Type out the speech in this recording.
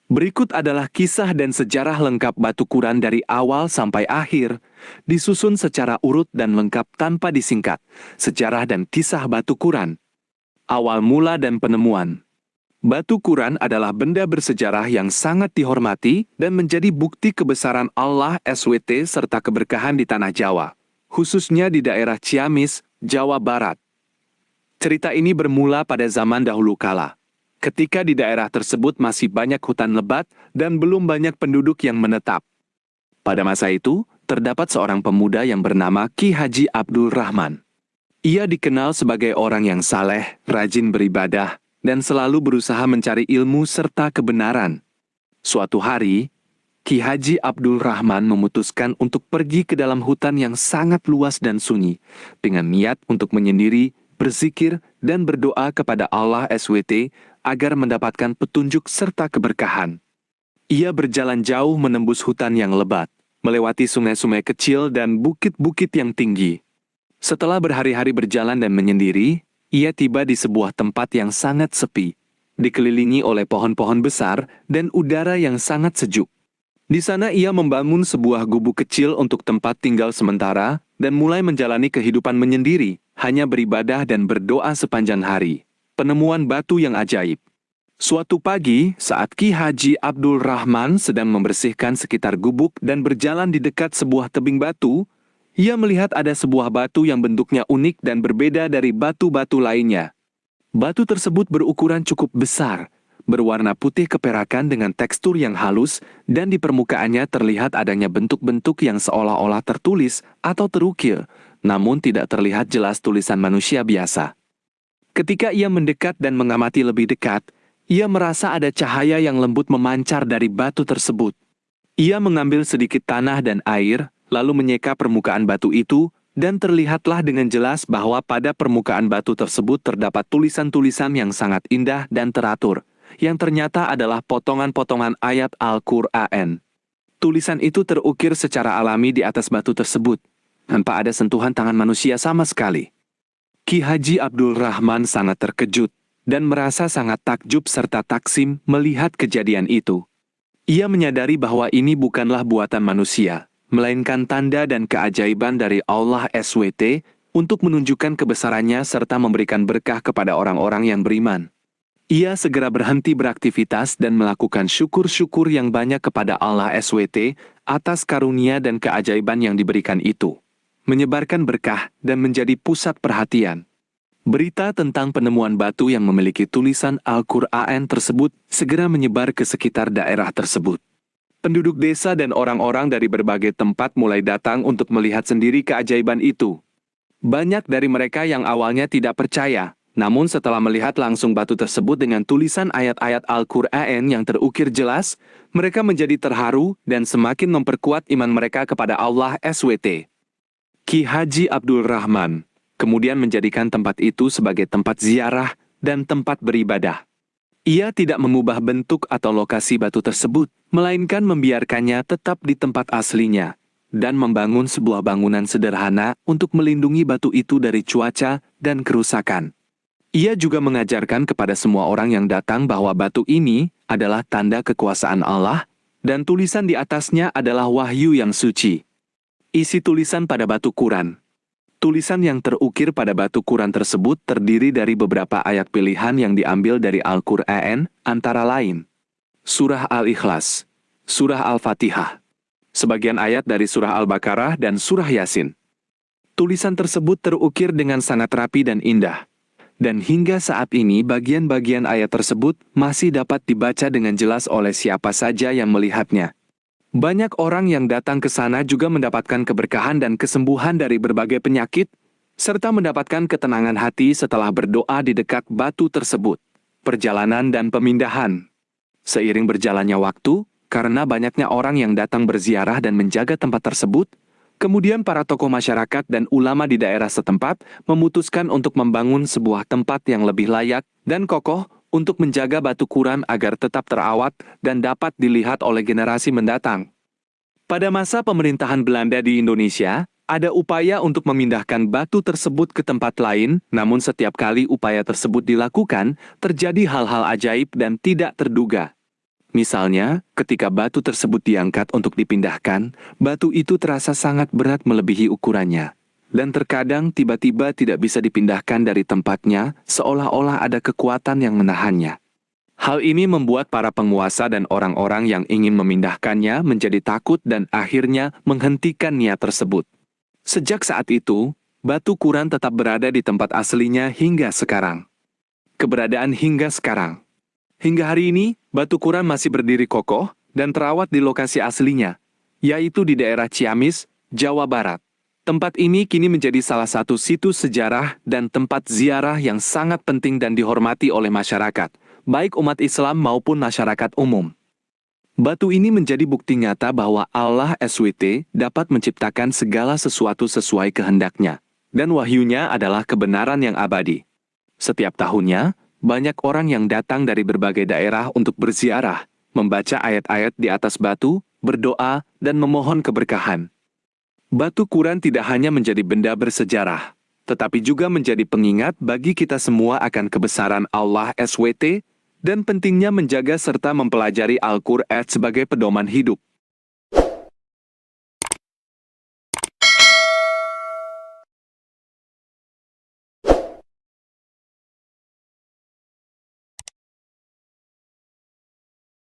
Berikut adalah kisah dan sejarah lengkap Batu Quran dari awal sampai akhir, disusun secara urut dan lengkap tanpa disingkat. Sejarah dan kisah Batu Quran. Awal mula dan penemuan. Batu Quran adalah benda bersejarah yang sangat dihormati dan menjadi bukti kebesaran Allah SWT serta keberkahan di tanah Jawa, khususnya di daerah Ciamis, Jawa Barat. Cerita ini bermula pada zaman dahulu kala, ketika di daerah tersebut masih banyak hutan lebat dan belum banyak penduduk yang menetap. Pada masa itu, terdapat seorang pemuda yang bernama Ki Haji Abdul Rahman. Ia dikenal sebagai orang yang saleh, rajin beribadah, dan selalu berusaha mencari ilmu serta kebenaran. Suatu hari, Ki Haji Abdul Rahman memutuskan untuk pergi ke dalam hutan yang sangat luas dan sunyi, dengan niat untuk menyendiri, berzikir, dan berdoa kepada Allah SWT agar mendapatkan petunjuk serta keberkahan. Ia berjalan jauh menembus hutan yang lebat, melewati sungai-sungai kecil dan bukit-bukit yang tinggi. Setelah berhari-hari berjalan dan menyendiri, ia tiba di sebuah tempat yang sangat sepi, dikelilingi oleh pohon-pohon besar dan udara yang sangat sejuk. Di sana ia membangun sebuah gubuk kecil untuk tempat tinggal sementara dan mulai menjalani kehidupan menyendiri, hanya beribadah dan berdoa sepanjang hari. Penemuan batu yang ajaib. Suatu pagi, saat Ki Haji Abdul Rahman sedang membersihkan sekitar gubuk dan berjalan di dekat sebuah tebing batu, ia melihat ada sebuah batu yang bentuknya unik dan berbeda dari batu-batu lainnya. Batu tersebut berukuran cukup besar, berwarna putih keperakan dengan tekstur yang halus, dan di permukaannya terlihat adanya bentuk-bentuk yang seolah-olah tertulis atau terukir, namun tidak terlihat jelas tulisan manusia biasa. Ketika ia mendekat dan mengamati lebih dekat, ia merasa ada cahaya yang lembut memancar dari batu tersebut. Ia mengambil sedikit tanah dan air, lalu menyeka permukaan batu itu, dan terlihatlah dengan jelas bahwa pada permukaan batu tersebut terdapat tulisan-tulisan yang sangat indah dan teratur, yang ternyata adalah potongan-potongan ayat Al-Quran. Tulisan itu terukir secara alami di atas batu tersebut, tanpa ada sentuhan tangan manusia sama sekali. Ki Haji Abdul Rahman sangat terkejut, dan merasa sangat takjub serta taksim melihat kejadian itu. Ia menyadari bahwa ini bukanlah buatan manusia, melainkan tanda dan keajaiban dari Allah SWT untuk menunjukkan kebesarannya serta memberikan berkah kepada orang-orang yang beriman. Ia segera berhenti beraktivitas dan melakukan syukur-syukur yang banyak kepada Allah SWT atas karunia dan keajaiban yang diberikan itu, menyebarkan berkah dan menjadi pusat perhatian. Berita tentang penemuan batu yang memiliki tulisan Al-Quran tersebut segera menyebar ke sekitar daerah tersebut. Penduduk desa dan orang-orang dari berbagai tempat mulai datang untuk melihat sendiri keajaiban itu. Banyak dari mereka yang awalnya tidak percaya, namun setelah melihat langsung batu tersebut dengan tulisan ayat-ayat Al-Quran yang terukir jelas, mereka menjadi terharu dan semakin memperkuat iman mereka kepada Allah SWT. Ki Haji Abdul Rahman kemudian menjadikan tempat itu sebagai tempat ziarah dan tempat beribadah. Ia tidak mengubah bentuk atau lokasi batu tersebut, melainkan membiarkannya tetap di tempat aslinya, dan membangun sebuah bangunan sederhana untuk melindungi batu itu dari cuaca dan kerusakan. Ia juga mengajarkan kepada semua orang yang datang bahwa batu ini adalah tanda kekuasaan Allah, dan tulisan di atasnya adalah wahyu yang suci. Isi tulisan pada batu Quran. Tulisan yang terukir pada batu Quran tersebut terdiri dari beberapa ayat pilihan yang diambil dari Al-Quran, antara lain Surah Al-Ikhlas, Surah Al-Fatihah, sebagian ayat dari Surah Al-Baqarah dan Surah Yasin. Tulisan tersebut terukir dengan sangat rapi dan indah, dan hingga saat ini bagian-bagian ayat tersebut masih dapat dibaca dengan jelas oleh siapa saja yang melihatnya. Banyak orang yang datang ke sana juga mendapatkan keberkahan dan kesembuhan dari berbagai penyakit, serta mendapatkan ketenangan hati setelah berdoa di dekat batu tersebut. Perjalanan dan pemindahan. Seiring berjalannya waktu, karena banyaknya orang yang datang berziarah dan menjaga tempat tersebut, kemudian para tokoh masyarakat dan ulama di daerah setempat memutuskan untuk membangun sebuah tempat yang lebih layak dan kokoh untuk menjaga batu Quran agar tetap terawat dan dapat dilihat oleh generasi mendatang. Pada masa pemerintahan Belanda di Indonesia, ada upaya untuk memindahkan batu tersebut ke tempat lain, namun setiap kali upaya tersebut dilakukan, terjadi hal-hal ajaib dan tidak terduga. Misalnya, ketika batu tersebut diangkat untuk dipindahkan, batu itu terasa sangat berat melebihi ukurannya. Dan terkadang tiba-tiba tidak bisa dipindahkan dari tempatnya, seolah-olah ada kekuatan yang menahannya. Hal ini membuat para penguasa dan orang-orang yang ingin memindahkannya menjadi takut dan akhirnya menghentikan niat tersebut. Sejak saat itu, batu Quran tetap berada di tempat aslinya hingga sekarang. Keberadaan hingga sekarang. Hingga hari ini, batu Quran masih berdiri kokoh dan terawat di lokasi aslinya, yaitu di daerah Ciamis, Jawa Barat. Tempat ini kini menjadi salah satu situs sejarah dan tempat ziarah yang sangat penting dan dihormati oleh masyarakat, baik umat Islam maupun masyarakat umum. Batu ini menjadi bukti nyata bahwa Allah SWT dapat menciptakan segala sesuatu sesuai kehendaknya, dan wahyunya adalah kebenaran yang abadi. Setiap tahunnya, banyak orang yang datang dari berbagai daerah untuk berziarah, membaca ayat-ayat di atas batu, berdoa, dan memohon keberkahan. Batu Quran tidak hanya menjadi benda bersejarah, tetapi juga menjadi pengingat bagi kita semua akan kebesaran Allah SWT dan pentingnya menjaga serta mempelajari Al-Quran sebagai pedoman hidup.